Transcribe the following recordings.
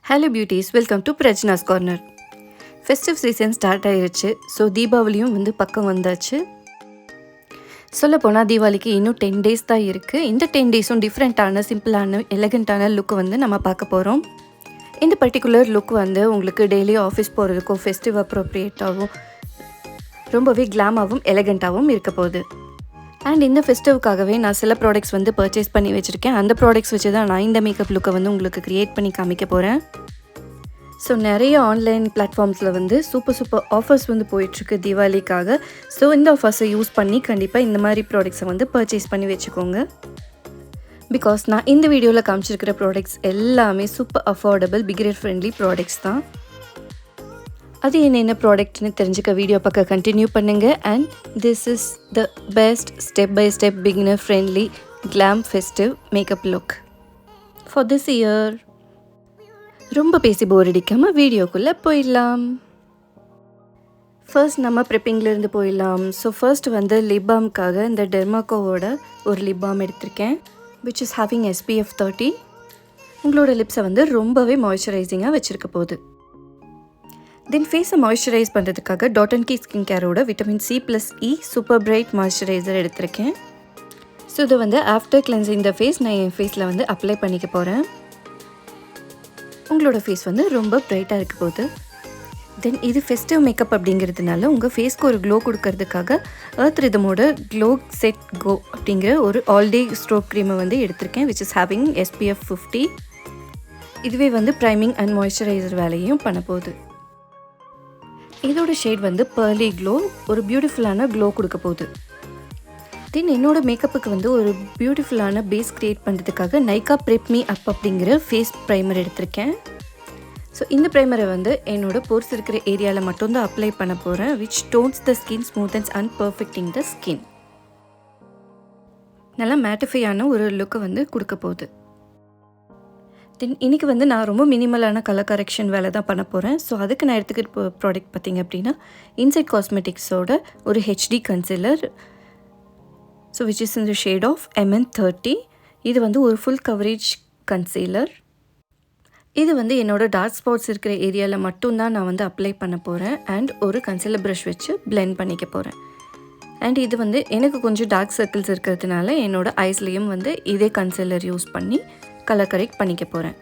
Hello beauties, welcome to Prajna's Corner. Festive season start ஆயிருச்சு. So தீபாவளியும் பக்கம் வந்தாச்சு. சொல்லப்போனால் தீபாவளிக்கு இன்னும் 10 days தான் இருக்குது. இந்த 10 daysம் டிஃப்ரெண்ட்டான சிம்பிளான எலகண்ட்டான லுக்கு நம்ம பார்க்க போகிறோம். இந்த பர்டிகுலர் லுக் உங்களுக்கு டெய்லி ஆஃபீஸ் போகிறதுக்கும் ஃபெஸ்டிவ் அப்ரோப்ரியேட்டாகவும் ரொம்பவே கிளாமாகவும் எலகண்ட்டாகவும் இருக்க போகுது. அண்ட் இந்த ஃபெஸ்டிவ்க்காகவே நான் சில ப்ராடக்ட்ஸ் பர்ச்சேஸ் பண்ணி வச்சுருக்கேன். அந்த ப்ராடக்ட்ஸ் வச்சு தான் நான் இந்த மேக்கப் லுக்கை உங்களுக்கு க்ரியேட் பண்ணி காமிக்க போகிறேன். ஸோ நிறைய ஆன்லைன் பிளாட்ஃபார்ம்ஸில் சூப்பர் ஆஃபர்ஸ் போயிட்டுருக்கு தீபாவளிக்காக. ஸோ இந்த ஆஃபர்ஸை யூஸ் பண்ணி கண்டிப்பாக இந்த மாதிரி ப்ராடக்ட்ஸை பர்ச்சேஸ் பண்ணி வச்சுக்கோங்க. பிகாஸ் நான் இந்த வீடியோவில் காமிச்சிருக்கிற ப்ராடக்ட்ஸ் எல்லாமே super affordable beginner friendly products தான். அது என்ன ப்ராடக்ட்னு தெரிஞ்சுக்க வீடியோ பக்கம் கண்டினியூ பண்ணுங்கள். And this is the best step by step beginner friendly glam festive makeup look for this year. ரொம்ப பேசி போர் அடிக்காமல் வீடியோக்குள்ளே போயிடலாம். ஃபர்ஸ்ட் நம்ம ப்ரிப்பிங்லேருந்து போயிடலாம். ஸோ ஃபர்ஸ்ட் லிப் பாம்க்காக இந்த டெர்மாக்கோவோட ஒரு லிப் பாம் எடுத்திருக்கேன், விச் இஸ் ஹேவிங் SPF 30. உங்களோட லிப்ஸை ரொம்பவே மாய்ஸ்சரைசிங்காக வச்சுருக்க போகுது. தென் ஃபேஸை மாய்ஸ்சரைஸ் பண்ணுறதுக்காக Dusky Skin கேரோட vitamin C+E super bright moisturiser எடுத்திருக்கேன். ஸோ இதை ஆஃப்டர் கிளென்சிங் த ஃபேஸ் நான் என் ஃபேஸில் அப்ளை பண்ணிக்க போகிறேன். உங்களோட ஃபேஸ் ரொம்ப பிரைட்டாக இருக்க போகுது. தென் இது ஃபெஸ்டிவ் மேக்கப் அப்படிங்கிறதுனால உங்கள் ஃபேஸ்க்கு ஒரு க்ளோ கொடுக்கறதுக்காக எர்த் ரிதமோட க்ளோ செட் கோ அப்படிங்கிற ஒரு ஆல் டே ஸ்ட்ரோப் க்ரீமை எடுத்திருக்கேன், விச் இஸ் ஹேவிங் SPF 50. இதுவே ப்ரைமிங் அண்ட் மாய்ஸ்சரைசர் வேலையும் பண்ண போகுது. இதோட ஷேட் pearly க்ளோ, ஒரு பியூட்டிஃபுல்லான க்ளோ கொடுக்க போகுது. தென் என்னோட மேக்கப்புக்கு ஒரு பியூட்டிஃபுல்லான பேஸ் க்ரியேட் பண்ணுறதுக்காக நைக்கா ப்ரெப் மீ அப் அப்படிங்கிற ஃபேஸ் ப்ரைமர் எடுத்திருக்கேன். ஸோ இந்த ப்ரைமரை என்னோட போர்ஸ் இருக்கிற ஏரியாவில் மட்டும்தான் அப்ளை பண்ண போகிறேன், which tones the skin smoothens and perfecting the skin. நல்லா மேட்டிஃபையான ஒரு லுக்கை கொடுக்க போகுது. தென் இன்றைக்கி நான் ரொம்ப மினிமலான கலர் கரெக்ஷன் வேலை தான் பண்ண போகிறேன். ஸோ அதுக்கு நான் எடுத்துக்கிட்டு ப்ராடக்ட் பார்த்திங்க அப்படின்னா இன்சைட் காஸ்மெட்டிக்ஸோட ஒரு HD concealer, so which is in the shade of MN30. இது ஒரு ஃபுல் கவரேஜ் கன்சீலர். இது என்னோடய டார்க் ஸ்பாட்ஸ் இருக்கிற ஏரியாவில் மட்டும்தான் நான் அப்ளை பண்ண போகிறேன். அண்ட் ஒரு கன்சீலர் ப்ரஷ் வச்சு பிளெண்ட் பண்ணிக்க போகிறேன். அண்ட் இது எனக்கு கொஞ்சம் டார்க் சர்க்கிள்ஸ் இருக்கிறதுனால என்னோட ஐஸ்லேயும் இதே கன்சீலர் யூஸ் பண்ணி கலர் கரெக்ட் பண்ணிக்க போகிறேன்.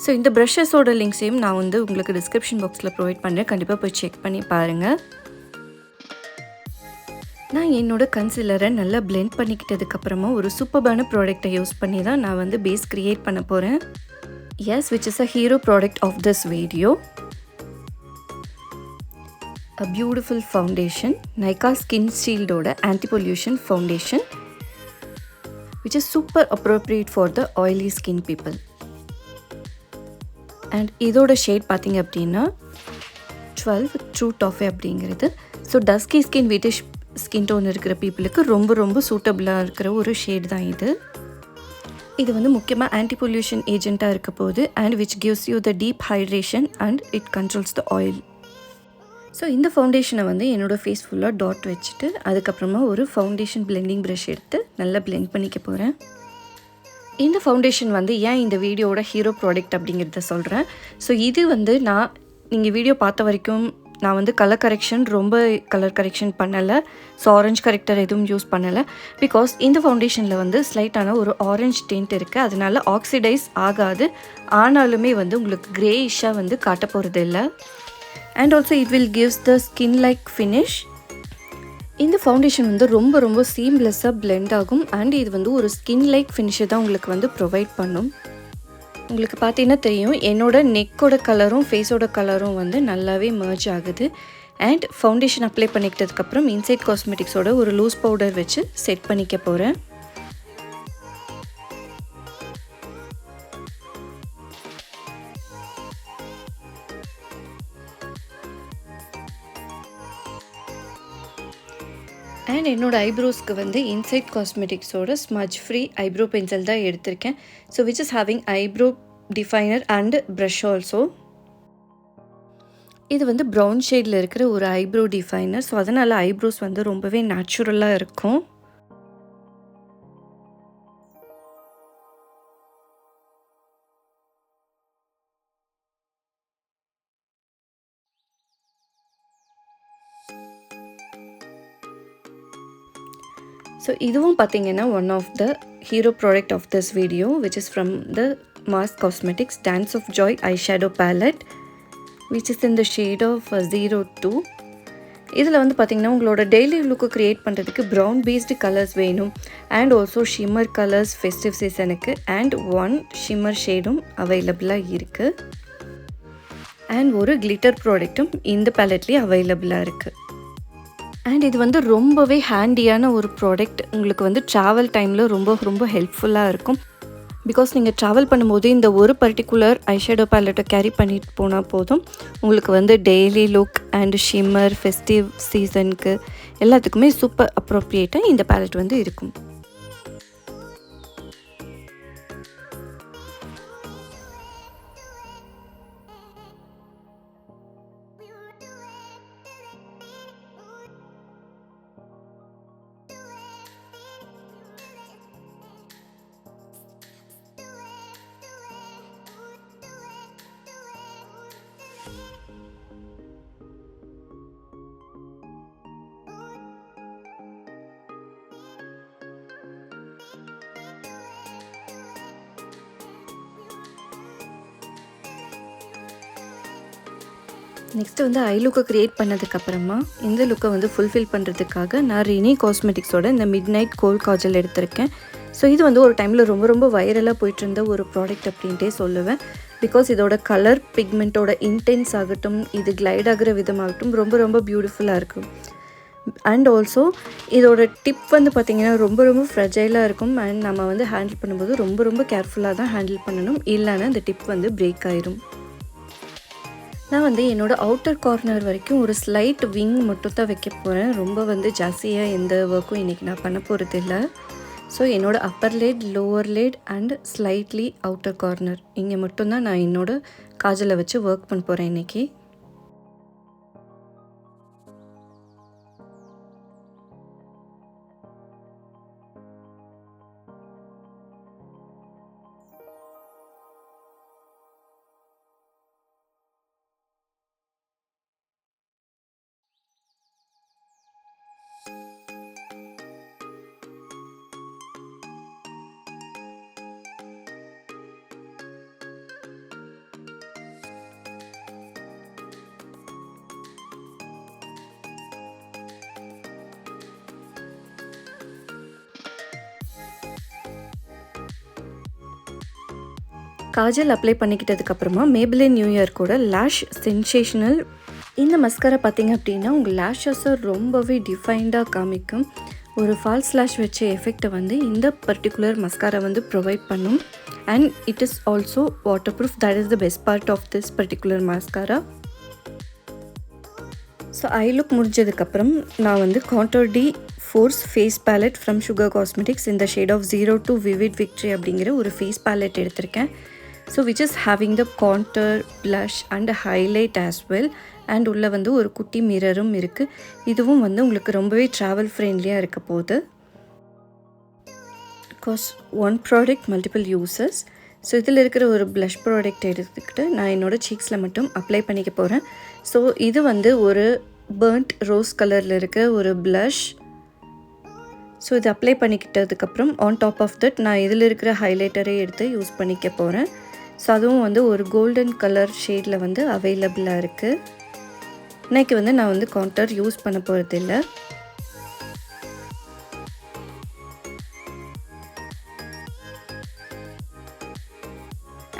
ஸோ இந்த ப்ரஷஸோட லிங்க்ஸையும் நான் உங்களுக்கு டிஸ்கிரிப்ஷன் பாக்ஸில் ப்ரொவைட் பண்ணுறேன், கண்டிப்பாக போய் செக் பண்ணி பாருங்கள். நான் என்னோட கன்சீலரை நல்லா பிளெண்ட் பண்ணிக்கிட்டதுக்கப்புறமா ஒரு சூப்பர்பான ப்ராடக்டை யூஸ் பண்ணி தான் நான் பேஸ் க்ரியேட் பண்ண போகிறேன். Yes, which is a hero product of this video, a beautiful foundation, Nykaa Skin Shieldோட anti pollution foundation, which is super appropriate for the oily skin people. And இதோட ஷேட் பார்த்திங்க அப்படின்னா 12 True Toffee அப்படிங்கிறது. So dusky skin wheatish skin tone இருக்கிற பீப்புளுக்கு ரொம்ப சூட்டபிளாக இருக்கிற ஒரு ஷேட் தான் இது. இது முக்கியமாக ஆன்டி பொல்யூஷன் ஏஜெண்ட்டாக இருக்க போகுது. And which gives you the deep hydration and it controls the oil. So இந்த ஃபவுண்டேஷனை என்னோடய ஃபேஸ் ஃபுல்லாக டாட் வச்சுட்டு அதுக்கப்புறமா ஒரு ஃபவுண்டேஷன் பிளெண்டிங் ப்ரஷ் எடுத்து நல்லா பிளெண்ட் பண்ணிக்க போகிறேன். இந்த ஃபவுண்டேஷன் ஏன் இந்த வீடியோவோட ஹீரோ ப்ராடக்ட் அப்படிங்கிறத சொல்கிறேன். ஸோ இது நான் நீங்கள் வீடியோ பார்த்த வரைக்கும் நான் கலர் கரெக்ஷன் ரொம்ப கலர் கரெக்ஷன் பண்ணலை. ஸோ ஆரஞ்ச் கரெக்டர் எதுவும் யூஸ் பண்ணலை. பிகாஸ் இந்த ஃபவுண்டேஷனில் ஸ்லைட்டான ஒரு ஆரஞ்ச் டென்ட் இருக்குது. அதனால ஆக்சிடைஸ் ஆகாது. ஆனாலுமே உங்களுக்கு க்ரேயிஷாக காட்ட போகிறது இல்லை. And also it will gives the skin like finish. இந்த ஃபவுண்டேஷன் ரொம்ப சீம்லெஸ்ஸாக பிளெண்ட் ஆகும். அண்ட் இது ஒரு ஸ்கின் லைக் ஃபினிஷை தான் உங்களுக்கு ப்ரொவைட் பண்ணும். உங்களுக்கு பார்த்தீங்கன்னா தெரியும், என்னோட நெக்கோட கலரும் ஃபேஸோட கலரும் நல்லாவே மர்ஜ் ஆகுது. அண்ட் ஃபவுண்டேஷன் அப்ளை பண்ணிக்கிட்டதுக்கப்புறம் இன்சைட் காஸ்மெட்டிக்ஸோட ஒரு லூஸ் பவுடர் வச்சு செட் பண்ணிக்க போகிறேன். அண்ட் என்னோட ஐப்ரோஸ்க்கு இன்சைட் காஸ்மெட்டிக்ஸோட ஸ்மஜ் ஃப்ரீ ஐப்ரோ பென்சில் தான் எடுத்திருக்கேன். So which is having eyebrow definer and brush also. இது ப்ரௌன் ஷேடில் இருக்கிற ஒரு ஐப்ரோ டிஃபைனர். ஸோ அதனால் ஐப்ரோஸ் ரொம்பவே நேச்சுரலாக இருக்கும். ஸோ இதுவும் பார்த்தீங்கன்னா one of the hero product of this video which is from the Mars cosmetics dance of Joy I shadow palette which is in the shade of 02. இதில் வந்து பார்த்திங்கன்னா உங்களோட டெய்லி லுக்கு க்ரியேட் பண்ணுறதுக்கு ப்ரௌன் பேஸ்டு கலர்ஸ் வேணும் and also shimmer colours festive சீசனுக்கு and one shimmer ஷேடும் அவைலபிளாக இருக்குது அண்ட் ஒரு கிளிட்டர் ப்ராடக்ட்டும் இந்த பேலட்லேயே அவைலபிளாக இருக்குது. அண்ட் இது வந்து ரொம்பவே ஹேண்டியான ஒரு ப்ராடக்ட். உங்களுக்கு வந்து ட்ராவல் டைமில் ரொம்ப ஹெல்ப்ஃபுல்லாக இருக்கும். பிகாஸ் நீங்கள் ட்ராவல் பண்ணும்போது இந்த ஒரு பர்டிகுலர் ஐஷேடோ பேலட்டை கேரி பண்ணிட்டு போனால் போதும், உங்களுக்கு வந்து daily look and shimmer festive சீசனுக்கு எல்லாத்துக்குமே சூப்பர் அப்ரோப்ரியேட்டாக இந்த பேலட் வந்து இருக்கும். நெக்ஸ்ட்டு வந்து ஐ லுக்கை க்ரியேட் பண்ணதுக்கப்புறமா இந்த லுக்கை வந்து ஃபுல்ஃபில் பண்ணுறதுக்காக நான் ரினி காஸ்மெட்டிக்ஸோட இந்த மிட் நைட் கோல்ட் காஜல் எடுத்திருக்கேன். ஸோ இது வந்து ஒரு டைமில் ரொம்ப வைரலாக போயிட்டு இருந்த ஒரு ப்ராடக்ட் அப்படின்ட்டே சொல்லுவேன். பிகாஸ் இதோட கலர் பிக்மெண்ட்டோட இன்டென்ஸ் ஆகட்டும், இது கிளைட் ஆகிற விதமாகட்டும் ரொம்ப பியூட்டிஃபுல்லாக இருக்கும். அண்ட் ஆல்சோ இதோட டிப் வந்து பார்த்திங்கன்னா ரொம்ப ஃப்ரெஜைலாக இருக்கும். அண்ட் நம்ம வந்து ஹேண்டில் பண்ணும்போது ரொம்ப கேர்ஃபுல்லாக தான் ஹேண்டில் பண்ணணும், இல்லைன்னா இந்த டிப் வந்து பிரேக் ஆயிரும். நான் வந்து என்னோடய அவுட்டர் கார்னர் வரைக்கும் ஒரு ஸ்லைட் விங் மட்டும் தான் வைக்க போகிறேன். ரொம்ப வந்து ஜாஸ்தியாக எந்த ஒர்க்கும் இன்றைக்கி நான் பண்ண போகிறது இல்லை. ஸோ என்னோடய upper lid, lower lid and slightly outer corner இங்கே மட்டும்தான் நான் என்னோடய காஜலை வச்சு ஒர்க் பண்ண போகிறேன் இன்றைக்கி. காஜல் அப்ளை பண்ணிக்கிட்டதுக்கப்புறமா மேபிளின் நியூ இயர் கூட லேஷ் சென்சேஷனல் இந்த மஸ்காரா பார்த்திங்க அப்படின்னா உங்கள் லேஷஸை ரொம்பவே டிஃபைன்டாக காமிக்கும். ஒரு ஃபால்ஸ் லேஷ் வச்ச எஃபெக்டை வந்து இந்த பர்டிகுலர் மஸ்காரா வந்து ப்ரொவைட் பண்ணும். And it is also waterproof. That is the best part of this particular mascara. So eye look முடிஞ்சதுக்கப்புறம் நான் வந்து contour de force face palette from Sugar Cosmetics இந்த ஷேட் ஆஃப் 02 விவிட் விக்ட்ரி அப்படிங்கிற ஒரு face palette எடுத்திருக்கேன். So which is having the contour, blush and highlight as well. And உள்ளே வந்து ஒரு குட்டி மிரரும் இருக்குது. இதுவும் வந்து உங்களுக்கு ரொம்பவே ட்ராவல் ஃப்ரெண்ட்லியாக இருக்க போகுது. Because one product multiple uses. So இதில் இருக்கிற ஒரு ப்ளஷ் ப்ராடக்ட் எடுத்துக்கிட்டு நான் என்னோடய சீக்ஸில் மட்டும் அப்ளை பண்ணிக்க போகிறேன். ஸோ இது வந்து ஒரு பர்ன்ட் ரோஸ் கலரில் இருக்க ஒரு ப்ளஷ். ஸோ இது அப்ளை பண்ணிக்கிட்டதுக்கப்புறம் ஆன் டாப் ஆஃப் தட் நான் இதில் இருக்கிற ஹைலைட்டரை எடுத்து யூஸ் பண்ணிக்க போகிறேன். ஸோ அதுவும் வந்து ஒரு கோல்டன் கலர் ஷேடில் வந்து அவைலபிளாக இருக்குது. இன்றைக்கி வந்து நான் வந்து கான்டர் யூஸ் பண்ண போகிறது இல்லை.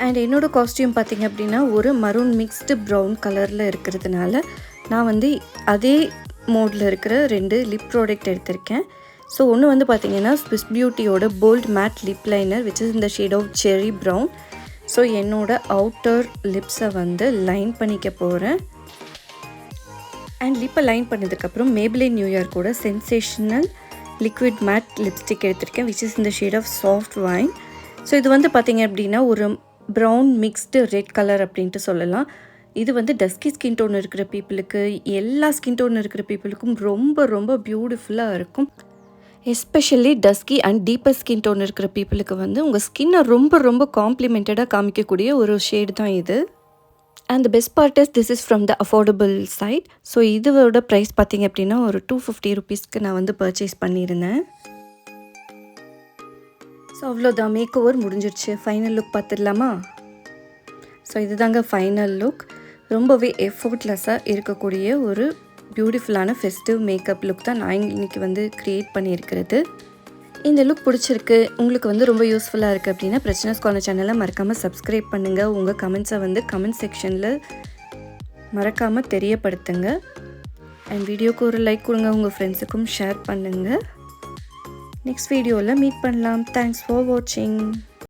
அண்ட் என்னோடய காஸ்டியூம் பார்த்திங்க அப்படின்னா ஒரு மரூன் மிக்ஸ்டு ப்ரௌன் கலரில் இருக்கிறதுனால நான் வந்து அதே மோடில் இருக்கிற 2 லிப் ப்ராடக்ட் எடுத்திருக்கேன். ஸோ ஒன்று வந்து பார்த்திங்கன்னா ஸ்விஸ் பியூட்டியோட bold matte lip liner which is இந்த shade of cherry brown. So என்னோடய அவுட்டர் லிப்ஸை வந்து லைன் பண்ணிக்க போகிறேன். அண்ட் லிப்பை லைன் பண்ணதுக்கப்புறம் மேபிளின் நியூ இயர் கூட சென்சேஷனல் லிக்விட் மேட் லிப்ஸ்டிக் எடுத்திருக்கேன் விச் இஸ் இந்த shade of soft wine. So இது வந்து பார்த்திங்க அப்படின்னா ஒரு ப்ரௌன் மிக்ஸ்டு ரெட் கலர் அப்படின்ட்டு சொல்லலாம். இது வந்து டஸ்கி ஸ்கின் டோன் இருக்கிற பீப்புளுக்கு, எல்லா ஸ்கின் டோன் இருக்கிற பீப்புளுக்கும் ரொம்ப பியூட்டிஃபுல்லாக இருக்கும். Especially dusky and deeper skin tone இருக்கிற பீப்புளுக்கு வந்து உங்கள் ஸ்கின்னை ரொம்ப காம்ப்ளிமெண்டடாக காமிக்கக்கூடிய ஒரு ஷேடு தான் இது. And the best part is this is from the affordable side. So இதோட ப்ரைஸ் பார்த்திங்க அப்படின்னா ஒரு 250 ருபீஸ்க்கு நான் வந்து பர்ச்சேஸ் பண்ணியிருந்தேன். ஸோ அவ்வளோதான், மேக் ஓவர் முடிஞ்சிருச்சு. ஃபைனல் லுக் பார்த்துடலாமா? ஸோ இதுதாங்க ஃபைனல் லுக். ரொம்பவே எஃபோர்ட்லெஸ்ஸாக இருக்கக்கூடிய ஒரு பியூட்டிஃபுல்லான ஃபெஸ்டிவ் மேக்கப் லுக் தான் நான் இன்றைக்கி வந்து க்ரியேட் பண்ணியிருக்கிறது. இந்த லுக் பிடிச்சிருக்கு, உங்களுக்கு வந்து ரொம்ப யூஸ்ஃபுல்லாக இருக்குது அப்படின்னா பிரச்சனைஸ் கார்னர் சேனலை மறக்காமல் சப்ஸ்கிரைப் பண்ணுங்கள். உங்கள் கமெண்ட்ஸை வந்து கமெண்ட் செக்ஷனில் மறக்காமல் தெரியப்படுத்துங்க. அண்ட் வீடியோக்கு ஒரு லைக் கொடுங்க, உங்கள் ஃப்ரெண்ட்ஸுக்கும் ஷேர் பண்ணுங்கள். நெக்ஸ்ட் வீடியோவில் மீட் பண்ணலாம். தேங்க்ஸ் ஃபார் வாட்சிங்.